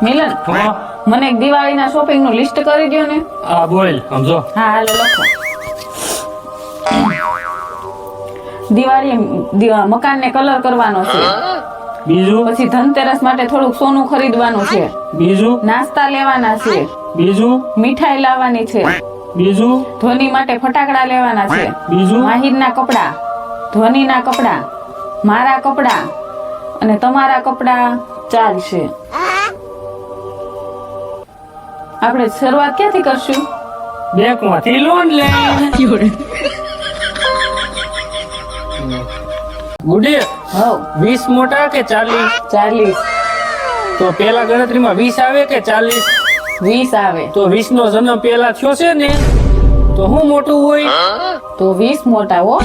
મિલન, હા મને એક દિવાળીના શોપિંગ નું લિસ્ટ કરી દ્યો ને. આ બોલ સમજો. હા હાલો લખો. મકાનને કલર કરવાનો છે. બીજું પછી ધનતેરસ માટે થોડુંક સોનું ખરીદવાનું છે. બીજું નાસ્તા લેવાના છે. બીજું મીઠાઈ લાવવાની છે. બીજું ધ્વનિ માટે ફટાકડા લેવાના છે. બીજું માહિરના કપડા, ધ્વનિના કપડા, મારા કપડા અને તમારા કપડા ચાલશે. આપણે શરૂઆત ક્યાંથી કરશું? બેંકમાંથી લોન લે. ગુડે હવ 20 મોટા કે 40? 40 તો પેલા ગણતરીમાં 20 આવે કે 40? 20 આવે તો 20 નો જન્મ પેલા થયો છે ને, તો હું મોટું હોય? તો 20 મોટા હો.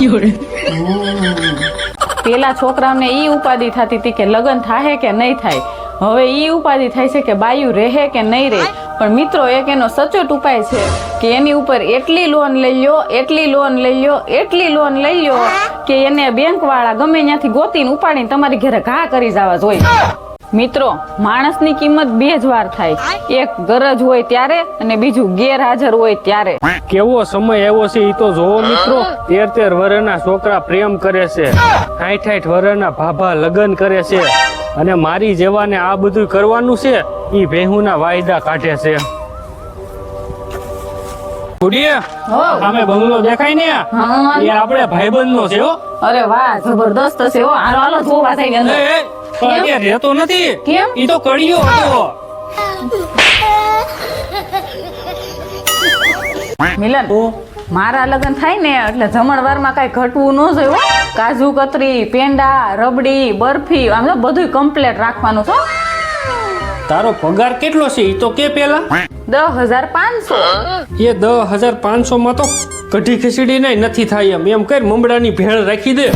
પેલા છોકરાઓને ઈ ઉપાધિ થતી હતી કે લગ્ન થાય કે નહીં થાય. હવે ઈ ઉપાધિ થાય છે કે બાયું રહે કે નહીં રહે. પણ મિત્રો, એક એનો સચોટ ઉપાય છે કે એની ઉપર એટલી લોન લઈ લ્યો, એટલી લોન લઈ લ્યો, એટલી લોન લઈ લ્યો કે એને બેંક વાળા ગમે ત્યાંથી ગોતીને ઉપાડીને તમારી ઘરે ઘા કરી જવા જોઈએ. મિત્રો, માણસની કિંમત બે જ વાર થાય. એક ગરજ હોય ત્યારે અને બીજું ગેરહાજર હોય ત્યારે. કેવો સમય આવ્યો છે ઈ તો જોવો મિત્રો. 13 વર્ષના છોકરા પ્રેમ કરે છે, 60 વર્ષના ભાભા લગ્ન કરે છે, અને મારી જેવાને આ બધું કરવાનું છે. ઈ ભેહુના વાયદા કાઢે છે. ગુડિયા, હો. સામે બંગલો દેખાય ને, હા. એ આપણે ભાઈબંધનો છે હો. અરે વાહ, જબરદસ્ત છે હો. હાલો હાલો જોવા થઈ અંદર. એ, પણ અહીંયા રહેતો નથી. કેમ? ઈ તો કડિયો હતો. મિલન, મારા લગ્ન થાય ને એટલે જમણવારમાં કઈ ઘટવું ન જોઈએ હો. કાજુ કતરી, પેંડા, રબડી, બરફી, આમ તો બધું કમ્પ્લીટ રાખવાનું છો. તારો પગાર કેટલો છે ઈ તો કે પેલા? 10,500. એ 10,500 માં તો કઢી ખીચડી નહીં નથી થાય. એમ કર, મમડાની ભેળ રાખી દે.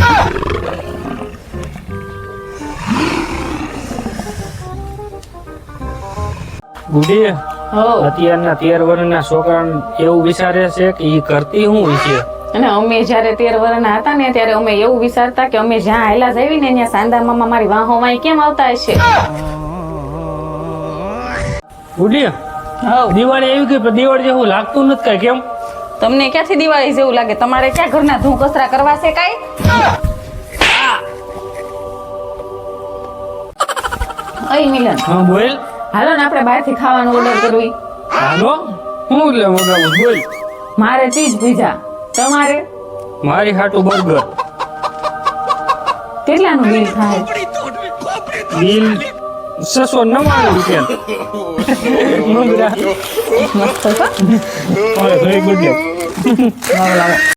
ગુડી, હો. અત્યારના 13 વર્ષના છોકરાને એવું વિચારે છે કે ઈ કરતી હું છે. અને અમે જયારે 13 વર્ષના હતા ને ત્યારે અમે એવું વિચારતા કે અમે જ્યાં હાયલા જઈએ ને ત્યાં સાંદા મામા મારી વાહોમાં કેમ આવતા હશે. ગુડી, હવ. દિવાળી આવી ગઈ પણ દિવાળી જેવું લાગતું નથી કાંઈ. કેમ? તમને ક્યાંથી દિવાળી જેવું લાગે? તમારે ક્યાં ઘરના ધૂ કચરા કરવા છે કાઈ? અય મિલન, હા બોલ. હાલો ને આપણે બહારથી ખાવાનું ઓર્ડર કરવી. હાલો, હું એટલે મગાવું બોલ. મારે ચીઝ પીઝા, તમારે મારી હાટું બર્ગર. કેટલાનું બિલ થાય? બિલ 699 રૂપિયા. મમરા. મસ્ત છે. હવે very good. લાવો, લાવો.